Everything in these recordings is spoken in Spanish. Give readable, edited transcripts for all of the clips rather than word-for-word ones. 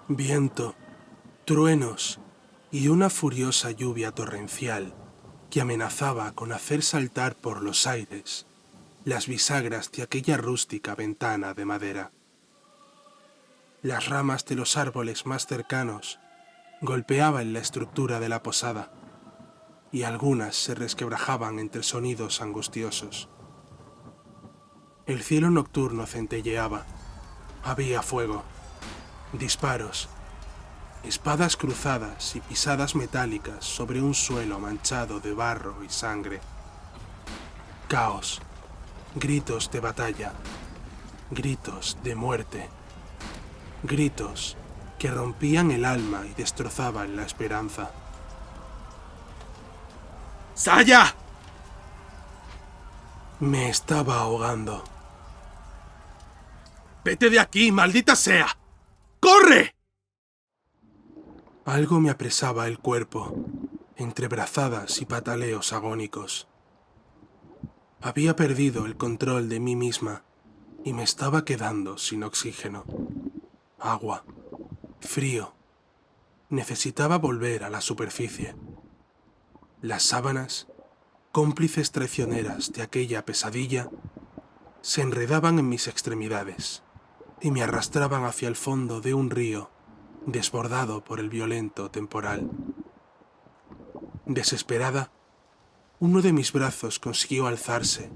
Viento, truenos y una furiosa lluvia torrencial que amenazaba con hacer saltar por los aires las bisagras de aquella rústica ventana de madera. Las ramas de los árboles más cercanos golpeaban la estructura de la posada y algunas se resquebrajaban entre sonidos angustiosos. El cielo nocturno centelleaba. Había fuego, disparos, espadas cruzadas y pisadas metálicas sobre un suelo manchado de barro y sangre. Caos, gritos de batalla, gritos de muerte, gritos que rompían el alma y destrozaban la esperanza. ¡Saya! Me estaba ahogando. ¡Vete de aquí, maldita sea! ¡Corre! Algo me apresaba el cuerpo, entre brazadas y pataleos agónicos. Había perdido el control de mí misma y me estaba quedando sin oxígeno. Agua, frío. Necesitaba volver a la superficie. Las sábanas, cómplices traicioneras de aquella pesadilla, se enredaban en mis extremidades y me arrastraban hacia el fondo de un río desbordado por el violento temporal. Desesperada, uno de mis brazos consiguió alzarse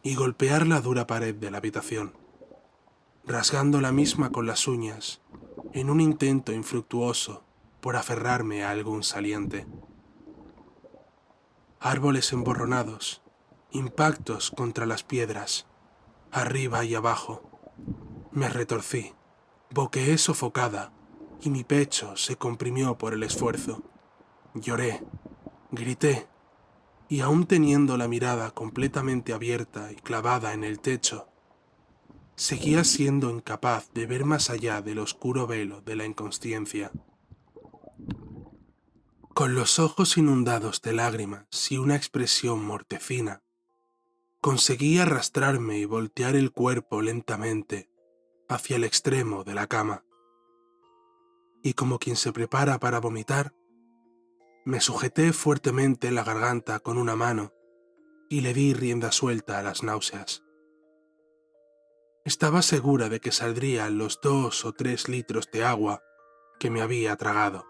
y golpear la dura pared de la habitación, rasgando la misma con las uñas en un intento infructuoso por aferrarme a algún saliente. Árboles emborronados, impactos contra las piedras, arriba y abajo. Me retorcí, boqueé sofocada y mi pecho se comprimió por el esfuerzo. Lloré, grité, y aún teniendo la mirada completamente abierta y clavada en el techo, seguía siendo incapaz de ver más allá del oscuro velo de la inconsciencia. Con los ojos inundados de lágrimas y una expresión mortecina, conseguí arrastrarme y voltear el cuerpo lentamente hacia el extremo de la cama. Y como quien se prepara para vomitar, me sujeté fuertemente la garganta con una mano y le di rienda suelta a las náuseas. Estaba segura de que saldrían los 2 o 3 litros de agua que me había tragado.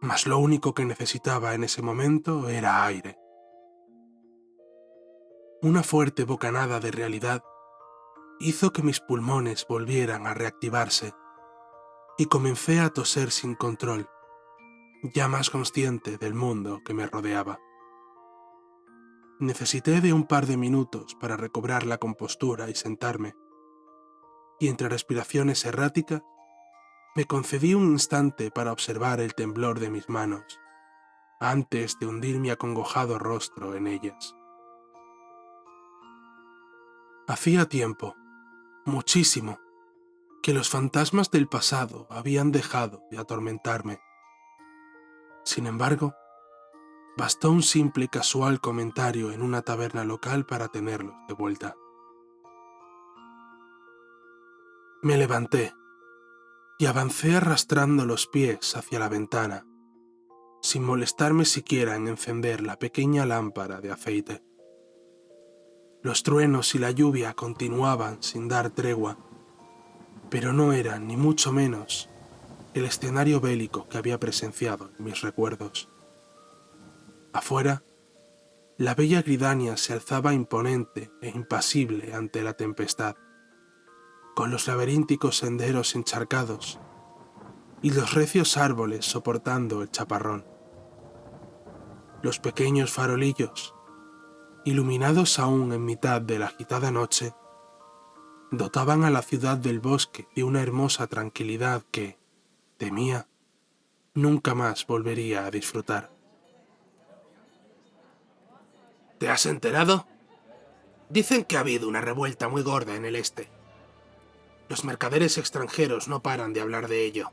Mas lo único que necesitaba en ese momento era aire. Una fuerte bocanada de realidad hizo que mis pulmones volvieran a reactivarse y comencé a toser sin control, ya más consciente del mundo que me rodeaba. Necesité de un par de minutos para recobrar la compostura y sentarme, y entre respiraciones erráticas me concedí un instante para observar el temblor de mis manos, antes de hundir mi acongojado rostro en ellas. Hacía tiempo, muchísimo, que los fantasmas del pasado habían dejado de atormentarme. Sin embargo, bastó un simple y casual comentario en una taberna local para tenerlos de vuelta. Me levanté y avancé arrastrando los pies hacia la ventana, sin molestarme siquiera en encender la pequeña lámpara de aceite. Los truenos y la lluvia continuaban sin dar tregua, pero no era, ni mucho menos, el escenario bélico que había presenciado en mis recuerdos. Afuera, la bella Gridania se alzaba imponente e impasible ante la tempestad, con los laberínticos senderos encharcados y los recios árboles soportando el chaparrón. Los pequeños farolillos, iluminados aún en mitad de la agitada noche, dotaban a la ciudad del bosque de una hermosa tranquilidad que, temía, nunca más volvería a disfrutar. ¿Te has enterado? Dicen que ha habido una revuelta muy gorda en el este. Los mercaderes extranjeros no paran de hablar de ello.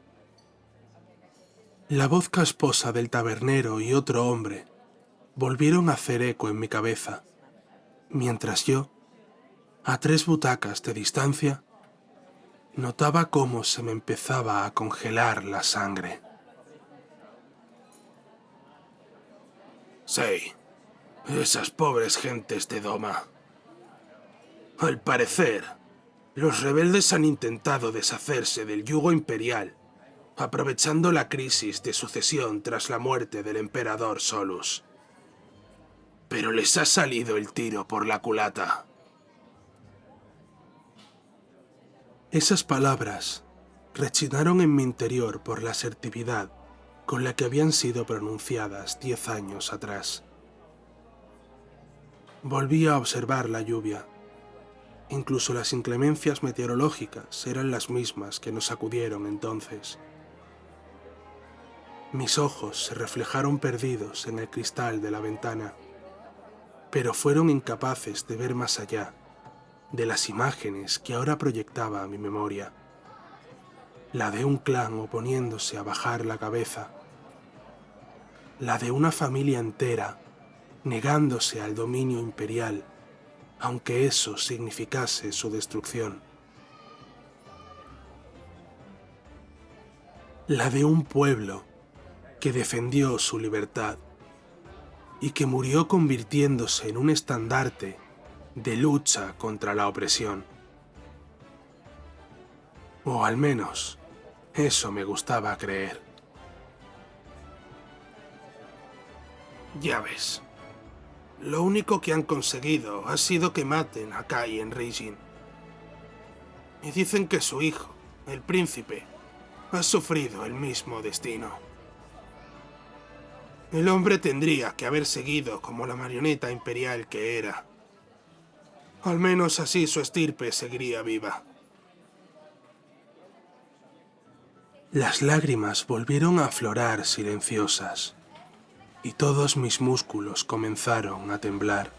La voz casposa del tabernero y otro hombre volvieron a hacer eco en mi cabeza, mientras yo, a 3 butacas de distancia, Notaba cómo se me empezaba a congelar la sangre. Sí, esas pobres gentes de Doma. Al parecer, los rebeldes han intentado deshacerse del yugo imperial, aprovechando la crisis de sucesión tras la muerte del emperador Solus. Pero les ha salido el tiro por la culata. Esas palabras rechinaron en mi interior por la asertividad con la que habían sido pronunciadas 10 años atrás. Volví a observar la lluvia. Incluso las inclemencias meteorológicas eran las mismas que nos sacudieron entonces. Mis ojos se reflejaron perdidos en el cristal de la ventana, pero fueron incapaces de ver más allá de las imágenes que ahora proyectaba a mi memoria. La de un clan oponiéndose a bajar la cabeza. La de una familia entera negándose al dominio imperial, aunque eso significase su destrucción. La de un pueblo que defendió su libertad y que murió convirtiéndose en un estandarte de lucha contra la opresión. O al menos, eso me gustaba creer. Ya ves. Lo único que han conseguido ha sido que maten a Kai en Reijin. Y dicen que su hijo, el príncipe, ha sufrido el mismo destino. El hombre tendría que haber seguido como la marioneta imperial que era. Al menos así su estirpe seguiría viva. Las lágrimas volvieron a aflorar silenciosas y todos mis músculos comenzaron a temblar.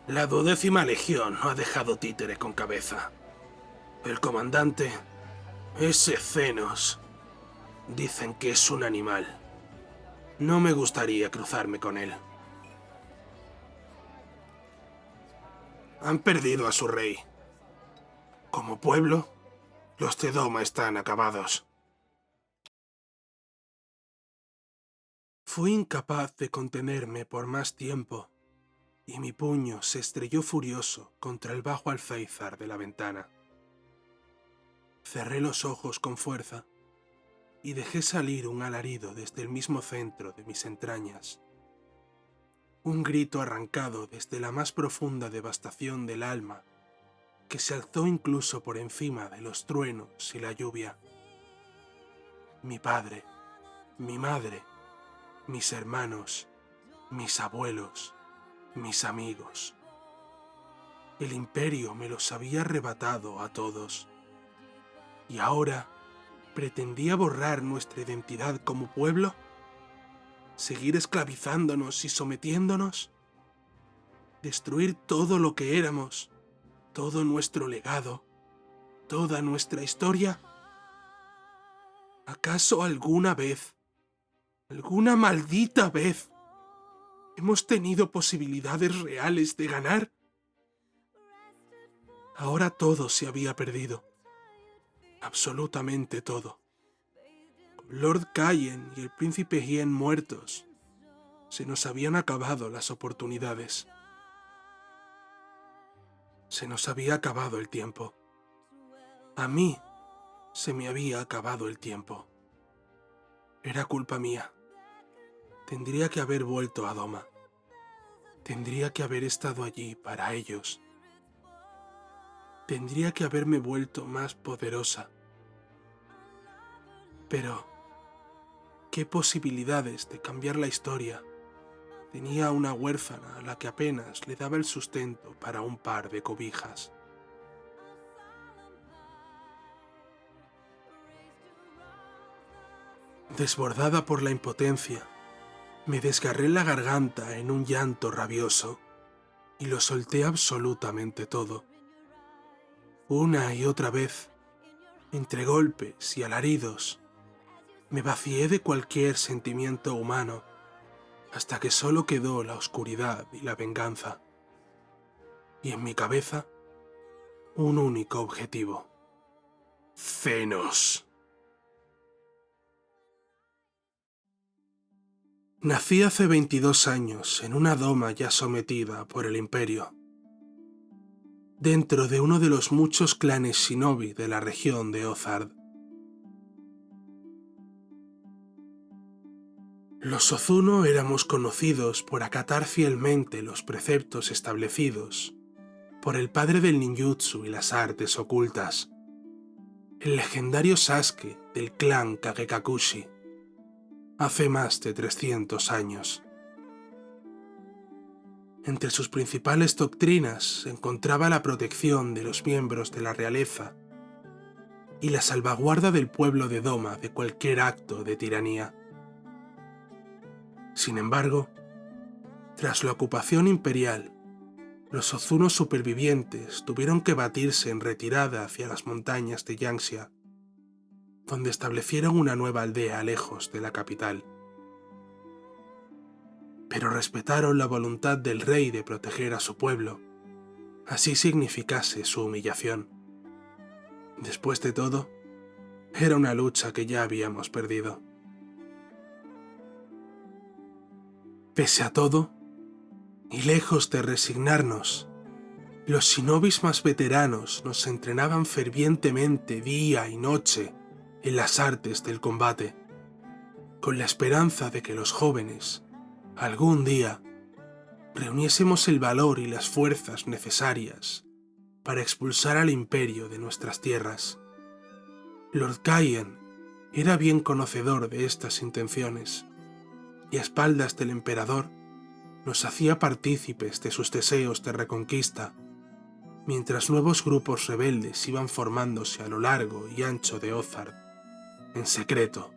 La 12ª Legión no ha dejado títere con cabeza. El comandante, ese Zenos, dicen que es un animal. No me gustaría cruzarme con él. Han perdido a su rey. Como pueblo, los Tedoma están acabados. Fui incapaz de contenerme por más tiempo, y mi puño se estrelló furioso contra el bajo alféizar de la ventana. Cerré los ojos con fuerza y dejé salir un alarido desde el mismo centro de mis entrañas. Un grito arrancado desde la más profunda devastación del alma, que se alzó incluso por encima de los truenos y la lluvia. Mi padre, mi madre, mis hermanos, mis abuelos, mis amigos. El imperio me los había arrebatado a todos. ¿Y ahora pretendía borrar nuestra identidad como pueblo? ¿Seguir esclavizándonos y sometiéndonos? ¿Destruir todo lo que éramos? ¿Todo nuestro legado? ¿Toda nuestra historia? ¿Acaso alguna vez, alguna maldita vez, hemos tenido posibilidades reales de ganar? Ahora todo se había perdido. Absolutamente todo. Con Lord Cayen y el príncipe Hien muertos, se nos habían acabado las oportunidades. Se nos había acabado el tiempo. A mí se me había acabado el tiempo. Era culpa mía. Tendría que haber vuelto a Doma. Tendría que haber estado allí para ellos. Tendría que haberme vuelto más poderosa. Pero, ¿qué posibilidades de cambiar la historia tenía una huérfana a la que apenas le daba el sustento para un par de cobijas? Desbordada por la impotencia, me desgarré la garganta en un llanto rabioso y lo solté absolutamente todo. Una y otra vez, entre golpes y alaridos, me vacié de cualquier sentimiento humano hasta que solo quedó la oscuridad y la venganza. y en mi cabeza un único objetivo: Zenos. Nací hace 22 años en una doma ya sometida por el Imperio, dentro de uno de los muchos clanes shinobi de la región de Ozard. Los Ozuno éramos conocidos por acatar fielmente los preceptos establecidos por el padre del ninjutsu y las artes ocultas, el legendario Sasuke del clan Kagekakushi, hace más de 300 años. Entre sus principales doctrinas se encontraba la protección de los miembros de la realeza y la salvaguarda del pueblo de Doma de cualquier acto de tiranía. Sin embargo, tras la ocupación imperial, los Ozuno supervivientes tuvieron que batirse en retirada hacia las montañas de Yanxia, donde establecieron una nueva aldea lejos de la capital. Pero respetaron la voluntad del rey de proteger a su pueblo, así significase su humillación. Después de todo, era una lucha que ya habíamos perdido. Pese a todo, y lejos de resignarnos, los shinobis más veteranos nos entrenaban fervientemente día y noche en las artes del combate, con la esperanza de que los jóvenes, algún día, reuniésemos el valor y las fuerzas necesarias para expulsar al imperio de nuestras tierras. Lord Kaien era bien conocedor de estas intenciones, y a espaldas del emperador nos hacía partícipes de sus deseos de reconquista, mientras nuevos grupos rebeldes iban formándose a lo largo y ancho de Ozard, en secreto,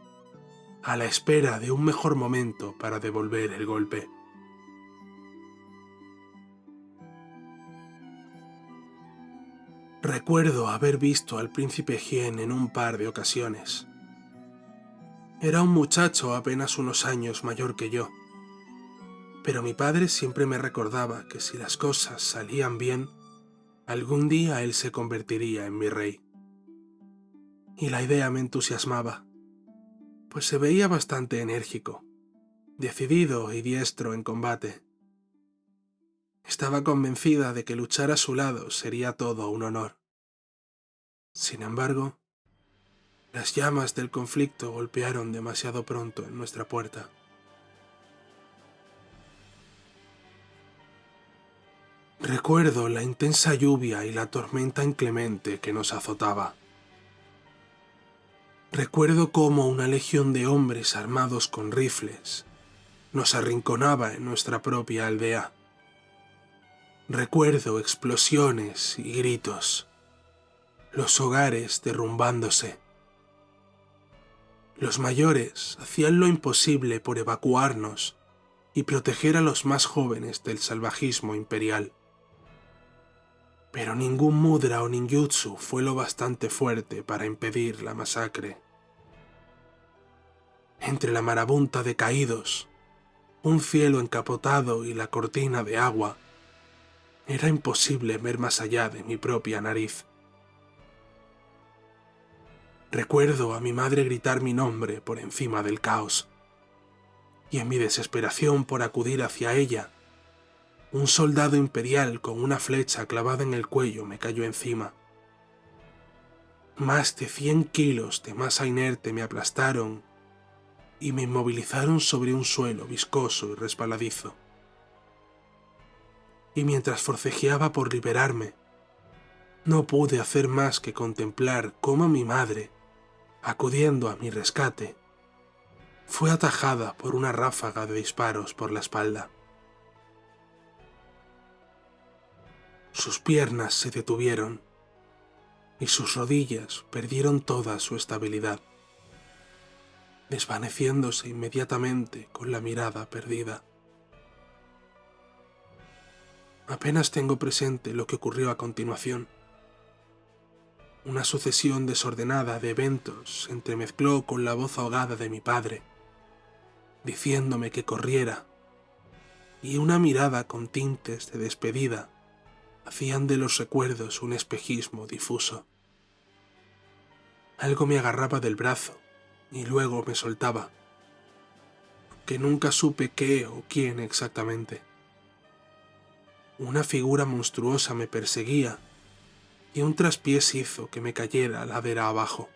a la espera de un mejor momento para devolver el golpe. Recuerdo haber visto al príncipe Hien en un par de ocasiones. Era un muchacho apenas unos años mayor que yo, pero mi padre siempre me recordaba que si las cosas salían bien, algún día él se convertiría en mi rey. Y la idea me entusiasmaba, pues se veía bastante enérgico, decidido y diestro en combate. Estaba convencida de que luchar a su lado sería todo un honor. Sin embargo, las llamas del conflicto golpearon demasiado pronto en nuestra puerta. Recuerdo la intensa lluvia y la tormenta inclemente que nos azotaba. Recuerdo cómo una legión de hombres armados con rifles nos arrinconaba en nuestra propia aldea. Recuerdo explosiones y gritos, los hogares derrumbándose. Los mayores hacían lo imposible por evacuarnos y proteger a los más jóvenes del salvajismo imperial. Pero ningún mudra o ninjutsu fue lo bastante fuerte para impedir la masacre. Entre la marabunta de caídos, un cielo encapotado y la cortina de agua, era imposible ver más allá de mi propia nariz. Recuerdo a mi madre gritar mi nombre por encima del caos, y en mi desesperación por acudir hacia ella, un soldado imperial con una flecha clavada en el cuello me cayó encima. Más de 100 kilos de masa inerte me aplastaron y me inmovilizaron sobre un suelo viscoso y resbaladizo. Y mientras forcejeaba por liberarme, no pude hacer más que contemplar cómo mi madre, acudiendo a mi rescate, fue atajada por una ráfaga de disparos por la espalda. Sus piernas se detuvieron y sus rodillas perdieron toda su estabilidad, desvaneciéndose inmediatamente con la mirada perdida. Apenas tengo presente lo que ocurrió a continuación. Una sucesión desordenada de eventos se entremezcló con la voz ahogada de mi padre, diciéndome que corriera, y una mirada con tintes de despedida hacían de los recuerdos un espejismo difuso. Algo me agarraba del brazo y luego me soltaba, que nunca supe qué o quién exactamente. Una figura monstruosa me perseguía y un traspiés hizo que me cayera ladera abajo.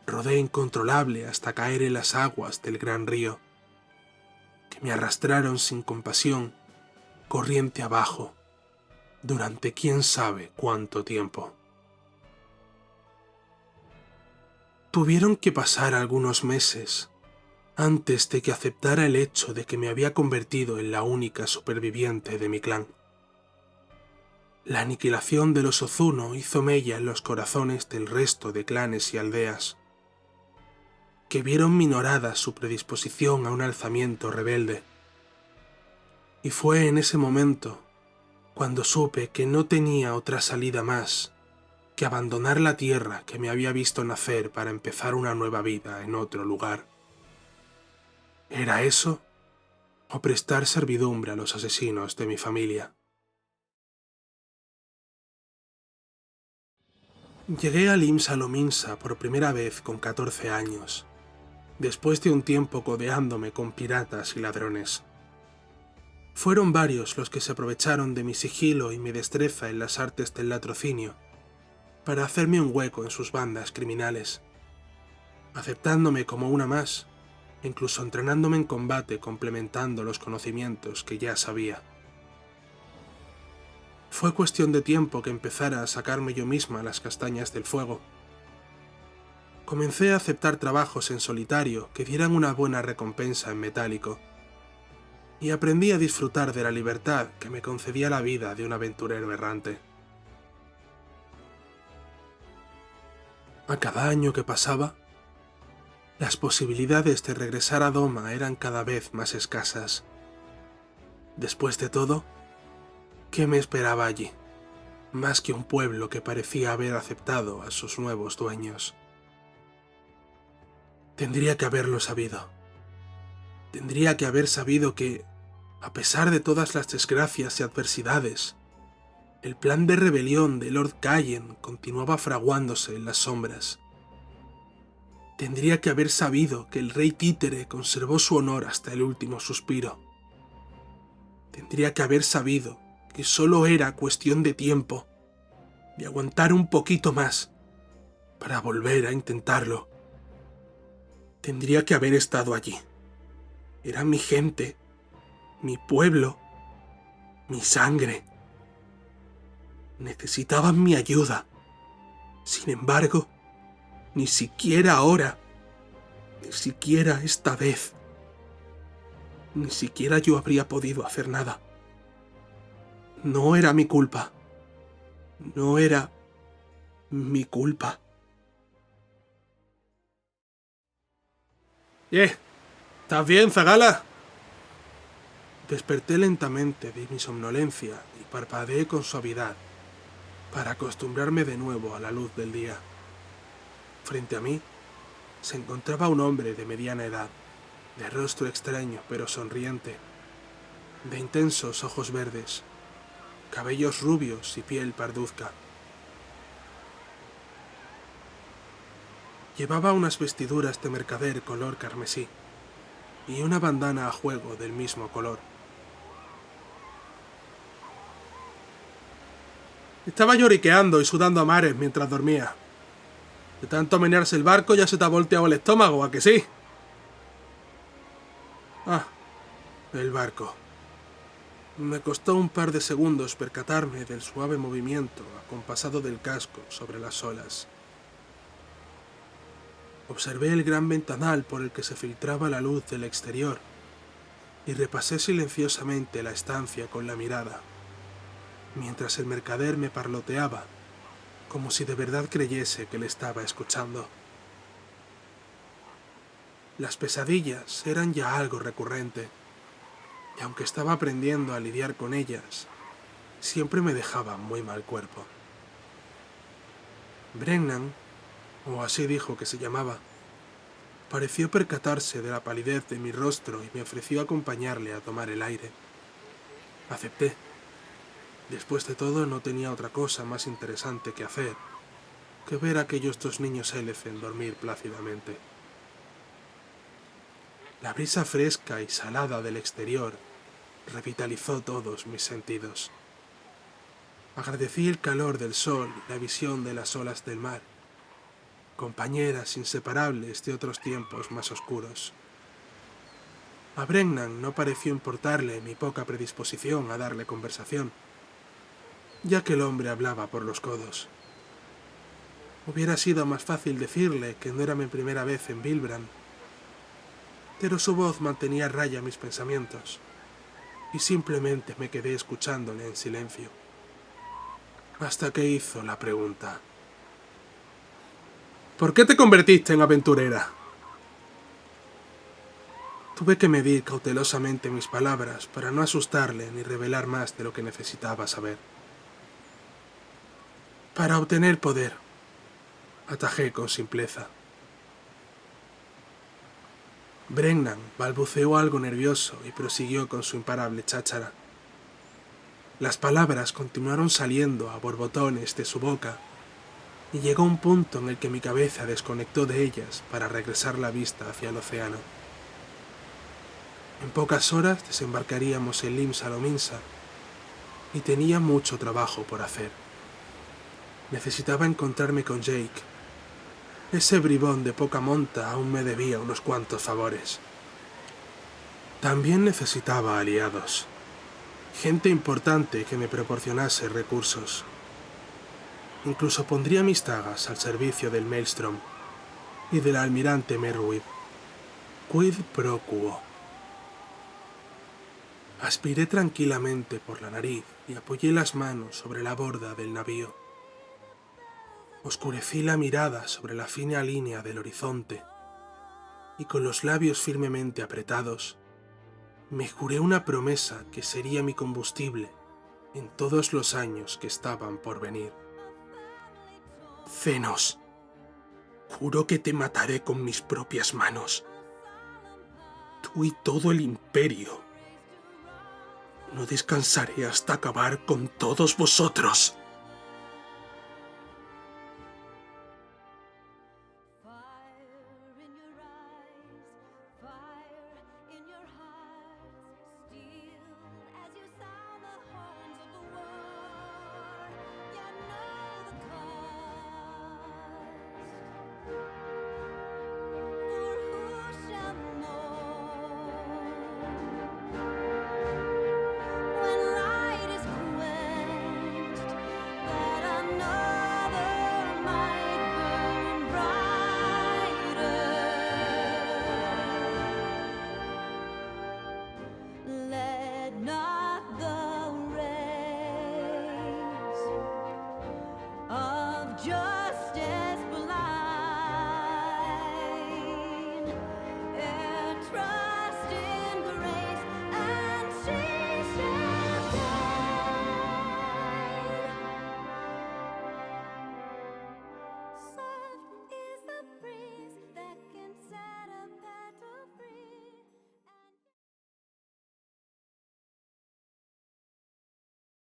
Rodé incontrolable hasta caer en las aguas del gran río, que me arrastraron sin compasión, corriente abajo, durante quién sabe cuánto tiempo. Tuvieron que pasar algunos meses antes de que aceptara el hecho de que me había convertido en la única superviviente de mi clan. La aniquilación de los Ozuno hizo mella en los corazones del resto de clanes y aldeas, que vieron minorada su predisposición a un alzamiento rebelde. Y fue en ese momento cuando supe que no tenía otra salida más que abandonar la tierra que me había visto nacer para empezar una nueva vida en otro lugar. ¿Era eso o prestar servidumbre a los asesinos de mi familia? Llegué a Limsa Lominsa por primera vez con 14 años, después de un tiempo codeándome con piratas y ladrones. Fueron varios los que se aprovecharon de mi sigilo y mi destreza en las artes del latrocinio para hacerme un hueco en sus bandas criminales, aceptándome como una más, incluso entrenándome en combate complementando los conocimientos que ya sabía. Fue cuestión de tiempo que empezara a sacarme yo misma las castañas del fuego. Comencé a aceptar trabajos en solitario que dieran una buena recompensa en metálico, y aprendí a disfrutar de la libertad que me concedía la vida de un aventurero errante. A cada año que pasaba, las posibilidades de regresar a Doma eran cada vez más escasas. Después de todo, ¿qué me esperaba allí? Más que un pueblo que parecía haber aceptado a sus nuevos dueños. Tendría que haberlo sabido. Tendría que haber sabido que, a pesar de todas las desgracias y adversidades, el plan de rebelión de Lord Cayen continuaba fraguándose en las sombras. Tendría que haber sabido que el rey títere conservó su honor hasta el último suspiro. Tendría que haber sabido que solo era cuestión de tiempo, de aguantar un poquito más, para volver a intentarlo. Tendría que haber estado allí. Era mi gente, mi pueblo, mi sangre. Necesitaban mi ayuda. Sin embargo, ni siquiera ahora, ni siquiera esta vez, ni siquiera yo habría podido hacer nada. No era mi culpa. No era mi culpa. ¿Estás bien, Zagala? Desperté lentamente de mi somnolencia y parpadeé con suavidad para acostumbrarme de nuevo a la luz del día. Frente a mí se encontraba un hombre de mediana edad, de rostro extraño pero sonriente, de intensos ojos verdes, cabellos rubios y piel parduzca. Llevaba unas vestiduras de mercader color carmesí y una bandana a juego del mismo color. Estaba lloriqueando y sudando a mares mientras dormía. De tanto menearse el barco ya se te ha volteado el estómago, ¿a que sí? Ah, el barco. Me costó un par de segundos percatarme del suave movimiento acompasado del casco sobre las olas. Observé el gran ventanal por el que se filtraba la luz del exterior y repasé silenciosamente la estancia con la mirada, mientras el mercader me parloteaba, como si de verdad creyese que le estaba escuchando. Las pesadillas eran ya algo recurrente, y aunque estaba aprendiendo a lidiar con ellas, siempre me dejaban muy mal cuerpo. Brennan, o así dijo que se llamaba, pareció percatarse de la palidez de mi rostro y me ofreció acompañarle a tomar el aire. Acepté, Después de todo, no tenía otra cosa más interesante que hacer que ver a aquellos dos niños Elfen dormir plácidamente. La brisa fresca y salada del exterior revitalizó todos mis sentidos. Agradecí el calor del sol y la visión de las olas del mar, compañeras inseparables de otros tiempos más oscuros. A Brennan no pareció importarle mi poca predisposición a darle conversación, ya que el hombre hablaba por los codos. Hubiera sido más fácil decirle que no era mi primera vez en Vilbran, pero su voz mantenía a raya mis pensamientos, y simplemente me quedé escuchándole en silencio, hasta que hizo la pregunta. ¿Por qué te convertiste en aventurera? Tuve que medir cautelosamente mis palabras para no asustarle ni revelar más de lo que necesitaba saber. Para obtener poder, atajé con simpleza. Brennan balbuceó algo nervioso y prosiguió con su imparable cháchara. Las palabras continuaron saliendo a borbotones de su boca, y llegó un punto en el que mi cabeza desconectó de ellas para regresar la vista hacia el océano. En pocas horas desembarcaríamos en Lim-Salominsa, y tenía mucho trabajo por hacer. Necesitaba encontrarme con Jake. Ese bribón de poca monta aún me debía unos cuantos favores. También necesitaba aliados, gente importante que me proporcionase recursos. Incluso pondría mis dagas al servicio del Maelstrom y del almirante Merwin. Quid pro quo. Aspiré tranquilamente por la nariz y apoyé las manos sobre la borda del navío. Oscurecí la mirada sobre la fina línea del horizonte y con los labios firmemente apretados, me juré una promesa que sería mi combustible en todos los años que estaban por venir. Zenos, juro que te mataré con mis propias manos. Tú y todo el imperio. No descansaré hasta acabar con todos vosotros.